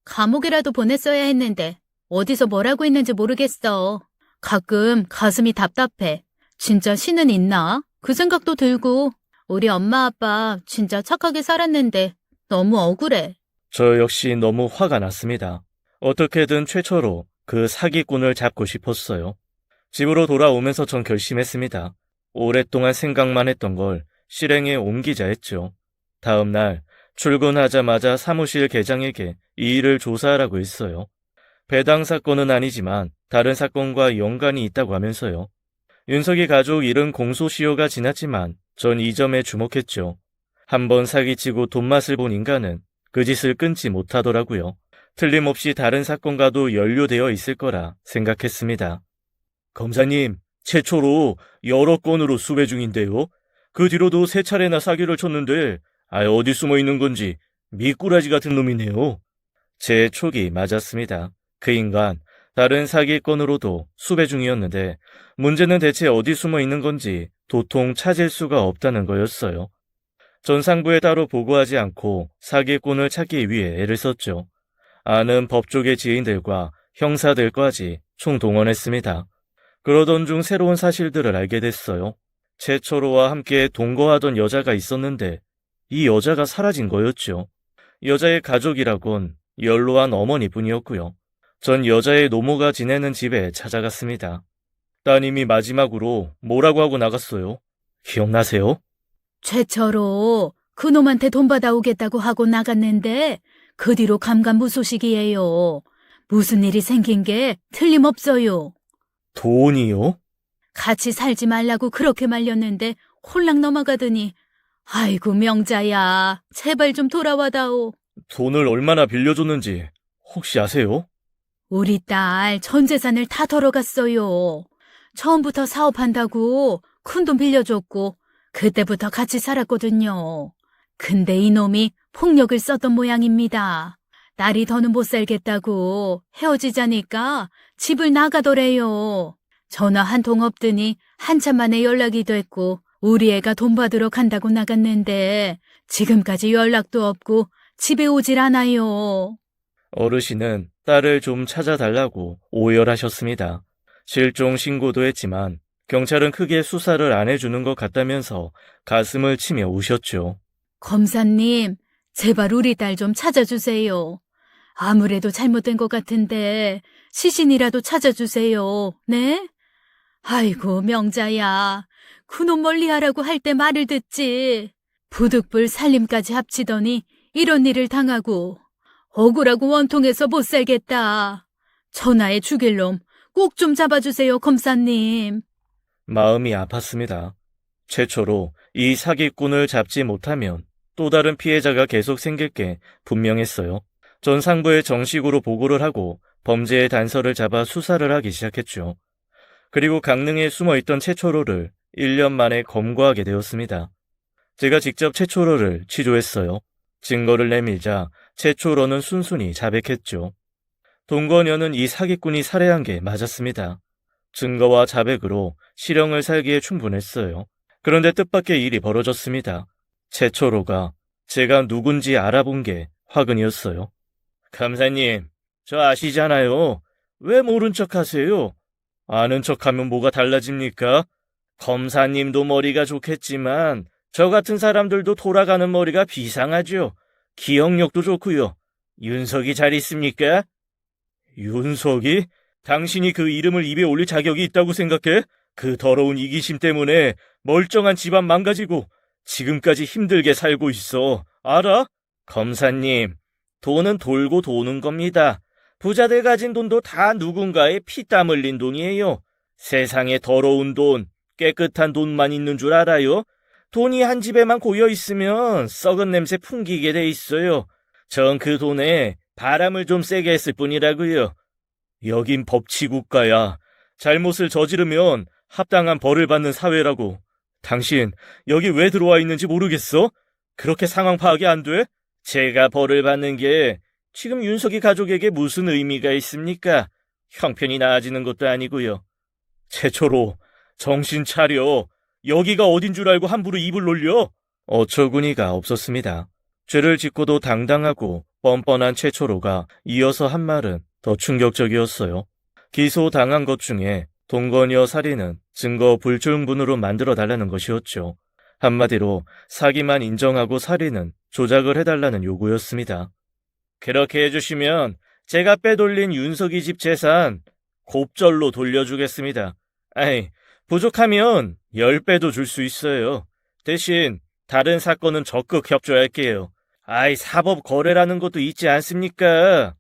감옥이라도 보냈어야 했는데 어디서 뭐라고 했는지 모르겠어. 가끔 가슴이 답답해. 진짜 신은 있나? 그 생각도 들고 우리 엄마 아빠 진짜 착하게 살았는데 너무 억울해. 저 역시 너무 화가 났습니다. 어떻게든 최초로 그 사기꾼을 잡고 싶었어요. 집으로 돌아오면서 전 결심했습니다. 오랫동안 생각만 했던 걸 실행에 옮기자 했죠. 다음 날 출근하자마자 사무실 계장에게 이 일을 조사하라고 했어요. 배당 사건은 아니지만 다른 사건과 연관이 있다고 하면서요. 윤석이 가족 일은 공소시효가 지났지만 전 이 점에 주목했죠. 한번 사기치고 돈맛을 본 인간은 그 짓을 끊지 못하더라고요. 틀림없이 다른 사건과도 연루되어 있을 거라 생각했습니다. 검사님, 최초로 여러 건으로 수배 중인데요. 그 뒤로도 3차례나 사기를 쳤는데 어디 숨어 있는 건지 미꾸라지 같은 놈이네요. 제 촉이 맞았습니다. 그 인간 다른 사기건으로도 수배 중이었는데 문제는 대체 어디 숨어 있는 건지 도통 찾을 수가 없다는 거였어요. 전 상부에 따로 보고하지 않고 사기꾼을 찾기 위해 애를 썼죠. 아는 법조계 지인들과 형사들까지 총동원했습니다. 그러던 중 새로운 사실들을 알게 됐어요. 최초로와 함께 동거하던 여자가 있었는데 이 여자가 사라진 거였죠. 여자의 가족이라곤 연로한 어머니뿐이었고요. 전 여자의 노모가 지내는 집에 찾아갔습니다. 따님이 마지막으로 뭐라고 하고 나갔어요? 기억나세요? 최초로 그놈한테 돈 받아오겠다고 하고 나갔는데 그 뒤로 감감무소식이에요. 무슨 일이 생긴 게 틀림없어요. 돈이요? 같이 살지 말라고 그렇게 말렸는데 홀랑 넘어가더니 아이고 명자야 제발 좀 돌아와다오. 돈을 얼마나 빌려줬는지 혹시 아세요? 우리 딸 전 재산을 다 덜어갔어요. 처음부터 사업한다고 큰돈 빌려줬고 그때부터 같이 살았거든요. 근데 이놈이 폭력을 썼던 모양입니다. 딸이 더는 못 살겠다고 헤어지자니까 집을 나가더래요. 전화 한 통 없더니 한참 만에 연락이 됐고 우리 애가 돈 받으러 간다고 나갔는데 지금까지 연락도 없고 집에 오질 않아요. 어르신은 딸을 좀 찾아달라고 오열하셨습니다. 실종 신고도 했지만 경찰은 크게 수사를 안 해주는 것 같다면서 가슴을 치며 우셨죠. 검사님, 제발 우리 딸 좀 찾아주세요. 아무래도 잘못된 것 같은데 시신이라도 찾아주세요. 네? 아이고 명자야. 그놈 멀리하라고 할 때 말을 듣지. 부득불 살림까지 합치더니 이런 일을 당하고 억울하고 원통해서 못 살겠다. 전화에 죽일 놈 꼭 좀 잡아주세요 검사님. 마음이 아팠습니다. 최초로 이 사기꾼을 잡지 못하면 또 다른 피해자가 계속 생길 게 분명했어요. 전 상부에 정식으로 보고를 하고 범죄의 단서를 잡아 수사를 하기 시작했죠. 그리고 강릉에 숨어있던 최초로를 1년 만에 검거하게 되었습니다. 제가 직접 최초로를 취조했어요. 증거를 내밀자 최초로는 순순히 자백했죠. 동거녀는 이 사기꾼이 살해한 게 맞았습니다. 증거와 자백으로 실형을 살기에 충분했어요. 그런데 뜻밖의 일이 벌어졌습니다. 최초로가 제가 누군지 알아본 게 화근이었어요. 감사님, 저 아시잖아요. 왜 모른 척 하세요? 아는 척하면 뭐가 달라집니까? 검사님도 머리가 좋겠지만 저 같은 사람들도 돌아가는 머리가 비상하죠. 기억력도 좋고요. 윤석이 잘 있습니까? 윤석이? 당신이 그 이름을 입에 올릴 자격이 있다고 생각해? 그 더러운 이기심 때문에 멀쩡한 집안 망가지고 지금까지 힘들게 살고 있어. 알아? 검사님, 돈은 돌고 도는 겁니다. 부자들 가진 돈도 다 누군가의 피땀 흘린 돈이에요. 세상에 더러운 돈, 깨끗한 돈만 있는 줄 알아요? 돈이 한 집에만 고여 있으면 썩은 냄새 풍기게 돼 있어요. 전 그 돈에 바람을 좀 세게 했을 뿐이라고요. 여긴 법치국가야. 잘못을 저지르면 합당한 벌을 받는 사회라고. 당신 여기 왜 들어와 있는지 모르겠어? 그렇게 상황 파악이 안 돼? 제가 벌을 받는 게 지금 윤석이 가족에게 무슨 의미가 있습니까? 형편이 나아지는 것도 아니고요. 최초로 정신 차려. 여기가 어딘 줄 알고 함부로 입을 놀려? 어처구니가 없었습니다. 죄를 짓고도 당당하고 뻔뻔한 최초로가 이어서 한 말은 더 충격적이었어요. 기소당한 것 중에 동거녀 살인은 증거 불충분으로 만들어달라는 것이었죠. 한마디로 사기만 인정하고 살인은 조작을 해달라는 요구였습니다. 그렇게 해주시면 제가 빼돌린 윤석이 집 재산 곱절로 돌려주겠습니다. 아이, 부족하면 10배도 줄 수 있어요. 대신 다른 사건은 적극 협조할게요. 아이, 사법 거래라는 것도 있지 않습니까?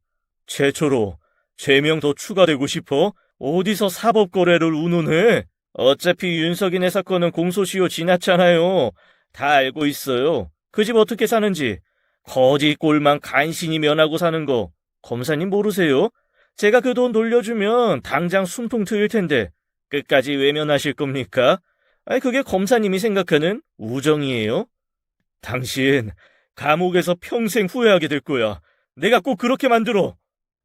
최초로 죄명 더 추가되고 싶어? 어디서 사법 거래를 운운해? 어차피 윤석이네 사건은 공소시효 지났잖아요. 다 알고 있어요. 그 집 어떻게 사는지. 거지 꼴만 간신히 면하고 사는 거 검사님 모르세요? 제가 그 돈 돌려주면 당장 숨통 트일 텐데 끝까지 외면하실 겁니까? 아니, 그게 검사님이 생각하는 우정이에요? 당신 감옥에서 평생 후회하게 될 거야. 내가 꼭 그렇게 만들어.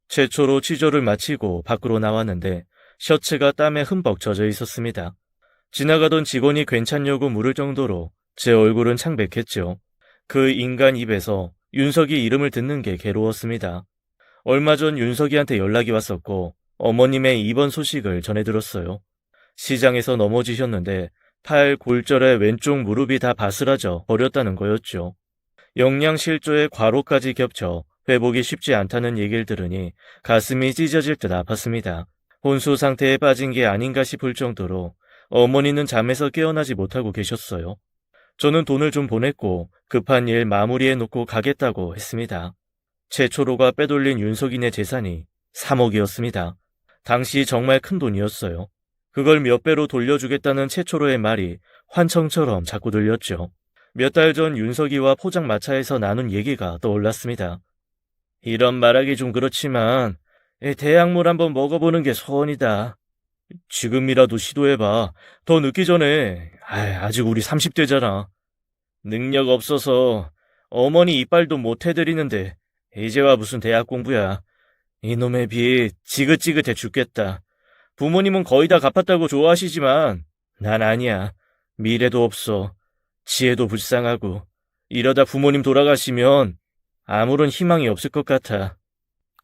최초로 취조를 마치고 밖으로 나왔는데 셔츠가 땀에 흠뻑 젖어 있었습니다. 지나가던 직원이 괜찮냐고 물을 정도로 제 얼굴은 창백했죠. 그 인간 입에서 윤석이 이름을 듣는 게 괴로웠습니다. 얼마 전 윤석이한테 연락이 왔었고 어머님의 입원 소식을 전해 들었어요. 시장에서 넘어지셨는데 팔 골절에 왼쪽 무릎이 다 바스라져 버렸다는 거였죠. 영양실조에 과로까지 겹쳐 회복이 쉽지 않다는 얘기를 들으니 가슴이 찢어질 듯 아팠습니다. 혼수 상태에 빠진 게 아닌가 싶을 정도로 어머니는 잠에서 깨어나지 못하고 계셨어요. 저는 돈을 좀 보냈고 급한 일 마무리해 놓고 가겠다고 했습니다. 최초로가 빼돌린 윤석인의 재산이 3억이었습니다. 당시 정말 큰 돈이었어요. 그걸 몇 배로 돌려주겠다는 최초로의 말이 환청처럼 자꾸 들렸죠. 몇 달 전 윤석이와 포장마차에서 나눈 얘기가 떠올랐습니다. 이런 말하기 좀 그렇지만 대약물 한번 먹어보는 게 소원이다. 지금이라도 시도해봐. 더 늦기 전에. 아직 우리 30대잖아. 능력 없어서 어머니 이빨도 못 해드리는데 이제와 무슨 대학 공부야. 이놈의 빚 지긋지긋해 죽겠다. 부모님은 거의 다 갚았다고 좋아하시지만 난 아니야. 미래도 없어. 지혜도 불쌍하고 이러다 부모님 돌아가시면 아무런 희망이 없을 것 같아.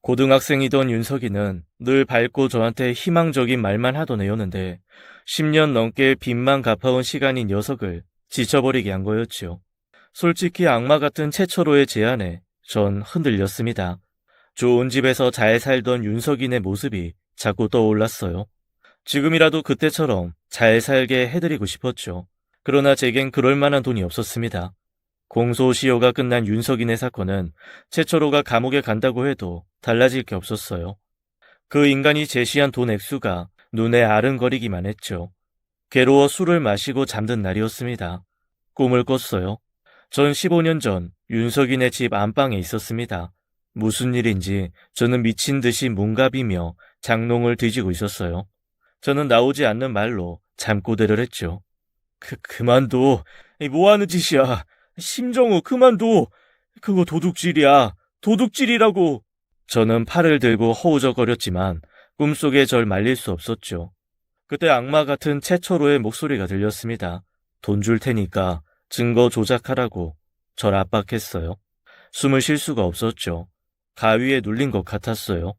고등학생이던 윤석이는 늘 밝고 저한테 희망적인 말만 하던 애였는데 10년 넘게 빚만 갚아온 시간인 녀석을 지쳐버리게 한 거였죠. 솔직히 악마 같은 최철호의 제안에 전 흔들렸습니다. 좋은 집에서 잘 살던 윤석인의 모습이 자꾸 떠올랐어요. 지금이라도 그때처럼 잘 살게 해드리고 싶었죠. 그러나 제겐 그럴 만한 돈이 없었습니다. 공소시효가 끝난 윤석인의 사건은 최철호가 감옥에 간다고 해도 달라질 게 없었어요. 그 인간이 제시한 돈 액수가 눈에 아른거리기만 했죠. 괴로워 술을 마시고 잠든 날이었습니다. 꿈을 꿨어요. 전 15년 전 윤석인의 집 안방에 있었습니다. 무슨 일인지 저는 미친 듯이 문갑이며 장롱을 뒤지고 있었어요. 저는 나오지 않는 말로 잠꼬대를 했죠. 그만둬. 뭐하는 짓이야. 심정우 그만둬. 그거 도둑질이야. 도둑질이라고. 저는 팔을 들고 허우적거렸지만 꿈속에 절 말릴 수 없었죠. 그때 악마 같은 최철호의 목소리가 들렸습니다. 돈 줄 테니까 증거 조작하라고 절 압박했어요. 숨을 쉴 수가 없었죠. 가위에 눌린 것 같았어요.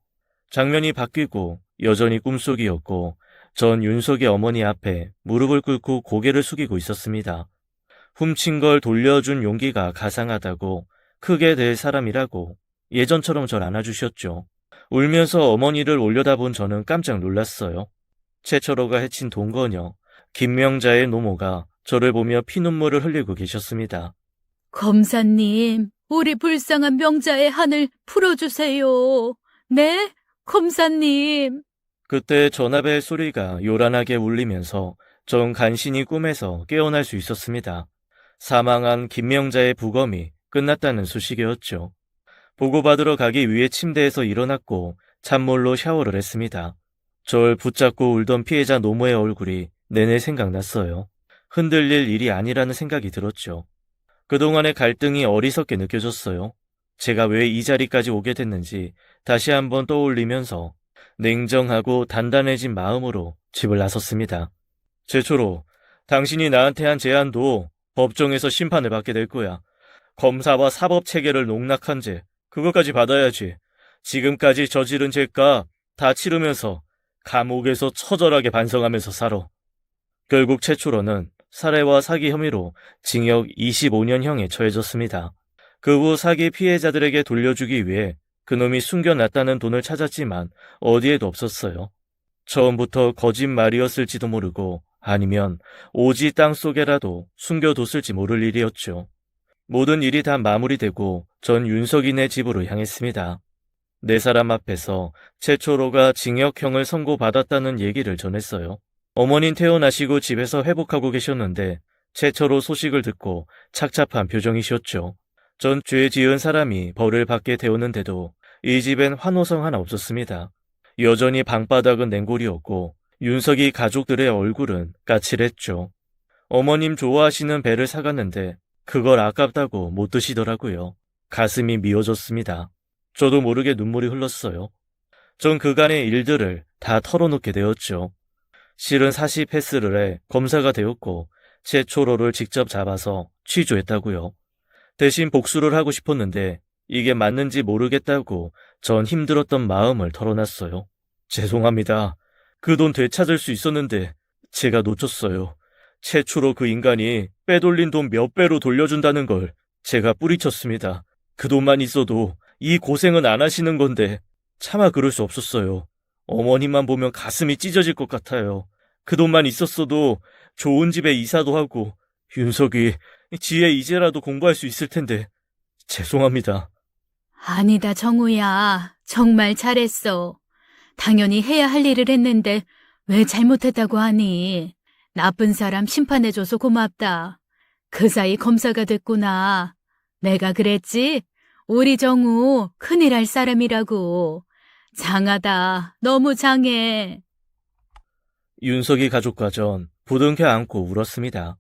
장면이 바뀌고 여전히 꿈속이었고 전 윤석의 어머니 앞에 무릎을 꿇고 고개를 숙이고 있었습니다. 훔친 걸 돌려준 용기가 가상하다고 크게 될 사람이라고 예전처럼 절 안아주셨죠. 울면서 어머니를 올려다본 저는 깜짝 놀랐어요. 최철호가 해친 동거녀 김명자의 노모가 저를 보며 피눈물을 흘리고 계셨습니다. 검사님, 우리 불쌍한 명자의 한을 풀어주세요. 네? 검사님. 그때 전화벨 소리가 요란하게 울리면서 전 간신히 꿈에서 깨어날 수 있었습니다. 사망한 김명자의 부검이 끝났다는 소식이었죠. 보고받으러 가기 위해 침대에서 일어났고 찬물로 샤워를 했습니다. 절 붙잡고 울던 피해자 노모의 얼굴이 내내 생각났어요. 흔들릴 일이 아니라는 생각이 들었죠. 그동안의 갈등이 어리석게 느껴졌어요. 제가 왜 이 자리까지 오게 됐는지 다시 한번 떠올리면서 냉정하고 단단해진 마음으로 집을 나섰습니다. 제초로, 당신이 나한테 한 제안도 법정에서 심판을 받게 될 거야. 검사와 사법 체계를 농락한 죄, 그것까지 받아야지. 지금까지 저지른 죄값 다 치르면서 감옥에서 처절하게 반성하면서 살아. 결국 최초로는 살해와 사기 혐의로 징역 25년형에 처해졌습니다. 그 후 사기 피해자들에게 돌려주기 위해 그놈이 숨겨놨다는 돈을 찾았지만 어디에도 없었어요. 처음부터 거짓말이었을지도 모르고 아니면 오지 땅속에라도 숨겨뒀을지 모를 일이었죠. 모든 일이 다 마무리되고 전 윤석이네 집으로 향했습니다. 네 사람 앞에서 최초로가 징역형을 선고받았다는 얘기를 전했어요. 어머닌 퇴원하시고 집에서 회복하고 계셨는데 최초로 소식을 듣고 착잡한 표정이셨죠. 전 죄 지은 사람이 벌을 받게 되었는데도 이 집엔 환호성 하나 없었습니다. 여전히 방바닥은 냉골이었고 윤석이 가족들의 얼굴은 까칠했죠. 어머님 좋아하시는 배를 사갔는데 그걸 아깝다고 못 드시더라고요. 가슴이 미어졌습니다. 저도 모르게 눈물이 흘렀어요. 전 그간의 일들을 다 털어놓게 되었죠. 실은 사시 패스를 해 검사가 되었고 최초로를 직접 잡아서 취조했다고요. 대신 복수를 하고 싶었는데 이게 맞는지 모르겠다고 전 힘들었던 마음을 털어놨어요. 죄송합니다. 그 돈 되찾을 수 있었는데 제가 놓쳤어요. 최초로 그 인간이 빼돌린 돈 몇 배로 돌려준다는 걸 제가 뿌리쳤습니다. 그 돈만 있어도 이 고생은 안 하시는 건데 차마 그럴 수 없었어요. 어머님만 보면 가슴이 찢어질 것 같아요. 그 돈만 있었어도 좋은 집에 이사도 하고 윤석이 지혜 이제라도 공부할 수 있을 텐데 죄송합니다. 아니다, 정우야. 정말 잘했어. 당연히 해야 할 일을 했는데 왜 잘못했다고 하니? 나쁜 사람 심판해줘서 고맙다. 그 사이 검사가 됐구나. 내가 그랬지? 우리 정우 큰일 할 사람이라고. 장하다. 너무 장해. 윤석이 가족과 전 부둥켜 안고 울었습니다.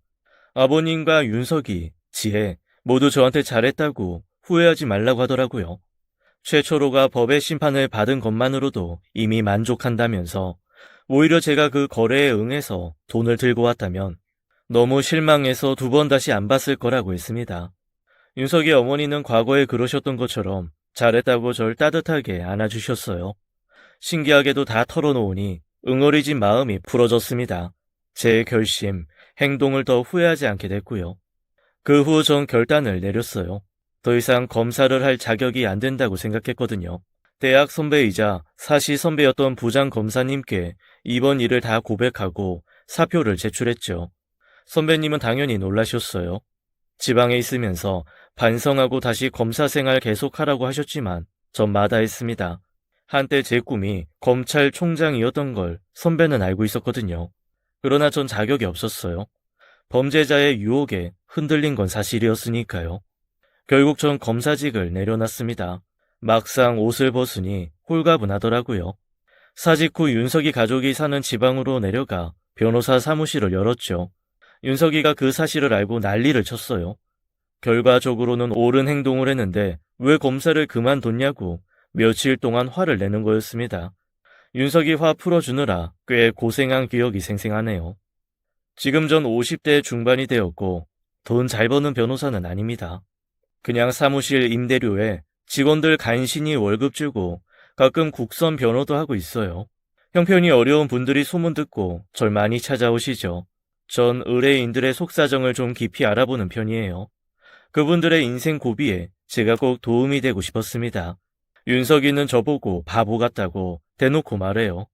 아버님과 윤석이, 지혜 모두 저한테 잘했다고 후회하지 말라고 하더라고요. 최초로가 법의 심판을 받은 것만으로도 이미 만족한다면서 오히려 제가 그 거래에 응해서 돈을 들고 왔다면 너무 실망해서 두 번 다시 안 봤을 거라고 했습니다. 윤석이 어머니는 과거에 그러셨던 것처럼 잘했다고 절 따뜻하게 안아주셨어요. 신기하게도 다 털어놓으니 응어리진 마음이 풀어졌습니다. 제 결심, 행동을 더 후회하지 않게 됐고요. 그 후 전 결단을 내렸어요. 더 이상 검사를 할 자격이 안 된다고 생각했거든요. 대학 선배이자 사시 선배였던 부장 검사님께 이번 일을 다 고백하고 사표를 제출했죠. 선배님은 당연히 놀라셨어요. 지방에 있으면서 반성하고 다시 검사 생활 계속하라고 하셨지만 전 마다했습니다. 한때 제 꿈이 검찰총장이었던 걸 선배는 알고 있었거든요. 그러나 전 자격이 없었어요. 범죄자의 유혹에 흔들린 건 사실이었으니까요. 결국 전 검사직을 내려놨습니다. 막상 옷을 벗으니 홀가분하더라고요. 사직 후 윤석이 가족이 사는 지방으로 내려가 변호사 사무실을 열었죠. 윤석이가 그 사실을 알고 난리를 쳤어요. 결과적으로는 옳은 행동을 했는데 왜 검사를 그만뒀냐고 며칠 동안 화를 내는 거였습니다. 윤석이 화 풀어주느라 꽤 고생한 기억이 생생하네요. 지금 전 50대 중반이 되었고 돈 잘 버는 변호사는 아닙니다. 그냥 사무실 임대료에 직원들 간신히 월급 주고 가끔 국선 변호도 하고 있어요. 형편이 어려운 분들이 소문 듣고 절 많이 찾아오시죠. 전 의뢰인들의 속사정을 좀 깊이 알아보는 편이에요. 그분들의 인생 고비에 제가 꼭 도움이 되고 싶었습니다. 윤석이는 저보고 바보 같다고 대놓고 말해요.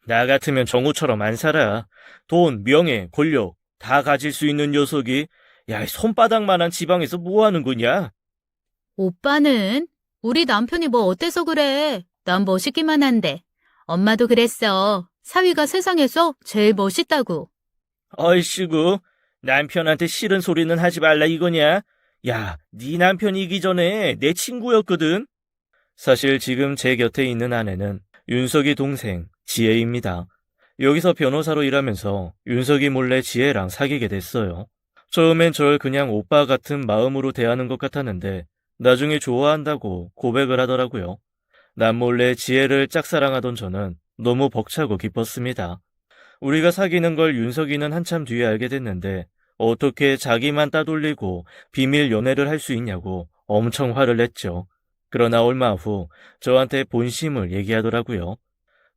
나 같으면 정우처럼 안 살아. 돈, 명예, 권력 다 가질 수 있는 녀석이, 야, 이 손바닥만한 지방에서 뭐 하는 거냐? 오빠는? 우리 남편이 뭐 어때서 그래? 난 멋있기만 한데. 엄마도 그랬어. 사위가 세상에서 제일 멋있다고. 아이씨구, 남편한테 싫은 소리는 하지 말라 이거냐? 야, 네 남편이기 전에 내 친구였거든? 사실 지금 제 곁에 있는 아내는 윤석이 동생 지혜입니다. 여기서 변호사로 일하면서 윤석이 몰래 지혜랑 사귀게 됐어요. 처음엔 절 그냥 오빠 같은 마음으로 대하는 것 같았는데 나중에 좋아한다고 고백을 하더라고요. 남몰래 지혜를 짝사랑하던 저는 너무 벅차고 기뻤습니다. 우리가 사귀는 걸 윤석이는 한참 뒤에 알게 됐는데 어떻게 자기만 따돌리고 비밀 연애를 할 수 있냐고 엄청 화를 냈죠. 그러나 얼마 후 저한테 본심을 얘기하더라고요.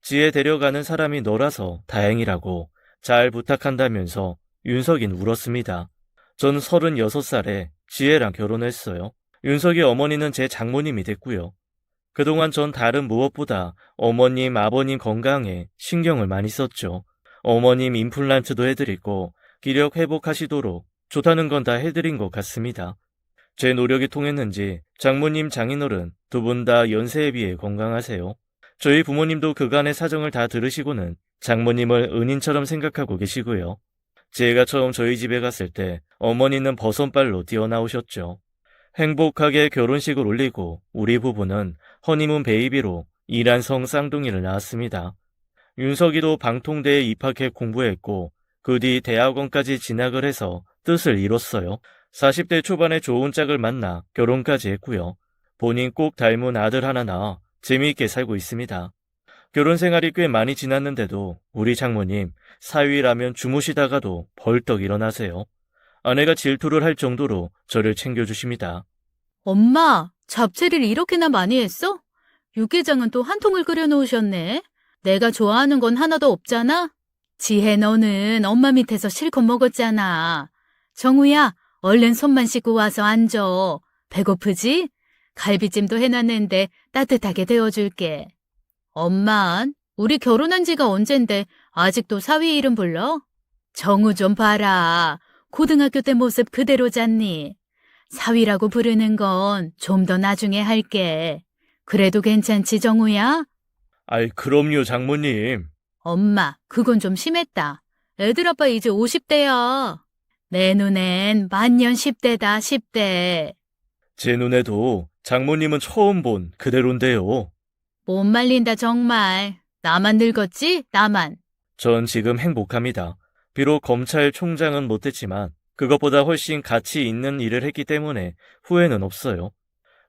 지혜 데려가는 사람이 너라서 다행이라고 잘 부탁한다면서 윤석인 울었습니다. 전 36살에 지혜랑 결혼했어요. 윤석이 어머니는 제 장모님이 됐고요. 그동안 전 다른 무엇보다 어머님, 아버님 건강에 신경을 많이 썼죠. 어머님 임플란트도 해드리고 기력 회복하시도록 좋다는 건 다 해드린 것 같습니다. 제 노력이 통했는지 장모님, 장인어른 두 분 다 연세에 비해 건강하세요. 저희 부모님도 그간의 사정을 다 들으시고는 장모님을 은인처럼 생각하고 계시고요. 제가 처음 저희 집에 갔을 때 어머니는 버선발로 뛰어나오셨죠. 행복하게 결혼식을 올리고 우리 부부는 허니문 베이비로 이란성 쌍둥이를 낳았습니다. 윤석이도 방통대에 입학해 공부했고 그 뒤 대학원까지 진학을 해서 뜻을 이뤘어요. 40대 초반에 좋은 짝을 만나 결혼까지 했고요. 본인 꼭 닮은 아들 하나 낳아 재미있게 살고 있습니다. 결혼 생활이 꽤 많이 지났는데도 우리 장모님 사위라면 주무시다가도 벌떡 일어나세요. 아내가 질투를 할 정도로 저를 챙겨주십니다. 엄마, 잡채를 이렇게나 많이 했어? 육개장은 또 한 통을 끓여놓으셨네. 내가 좋아하는 건 하나도 없잖아? 지혜 너는 엄마 밑에서 실컷 먹었잖아. 정우야, 얼른 손만 씻고 와서 앉아. 배고프지? 갈비찜도 해놨는데 따뜻하게 데워줄게. 엄만, 우리 결혼한 지가 언젠데 아직도 사위 이름 불러? 정우 좀 봐라. 고등학교 때 모습 그대로잖니. 사위라고 부르는 건 좀 더 나중에 할게. 그래도 괜찮지, 정우야? 아이, 그럼요, 장모님. 엄마, 그건 좀 심했다. 애들 아빠 이제 50대야. 내 눈엔 만년 10대다, 10대. 제 눈에도 장모님은 처음 본 그대로인데요. 못 말린다, 정말. 나만 늙었지? 나만. 전 지금 행복합니다. 비록 검찰총장은 못했지만 그것보다 훨씬 가치 있는 일을 했기 때문에 후회는 없어요.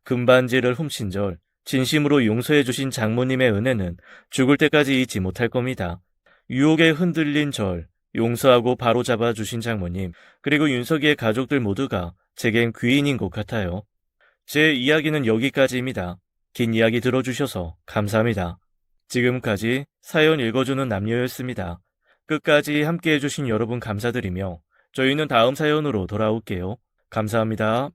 금반지를 훔친 절 진심으로 용서해 주신 장모님의 은혜는 죽을 때까지 잊지 못할 겁니다. 유혹에 흔들린 절 용서하고 바로잡아 주신 장모님, 그리고 윤석이의 가족들 모두가 제겐 귀인인 것 같아요. 제 이야기는 여기까지입니다. 긴 이야기 들어주셔서 감사합니다. 지금까지 사연 읽어주는 남녀였습니다. 끝까지 함께 해주신 여러분 감사드리며 저희는 다음 사연으로 돌아올게요. 감사합니다.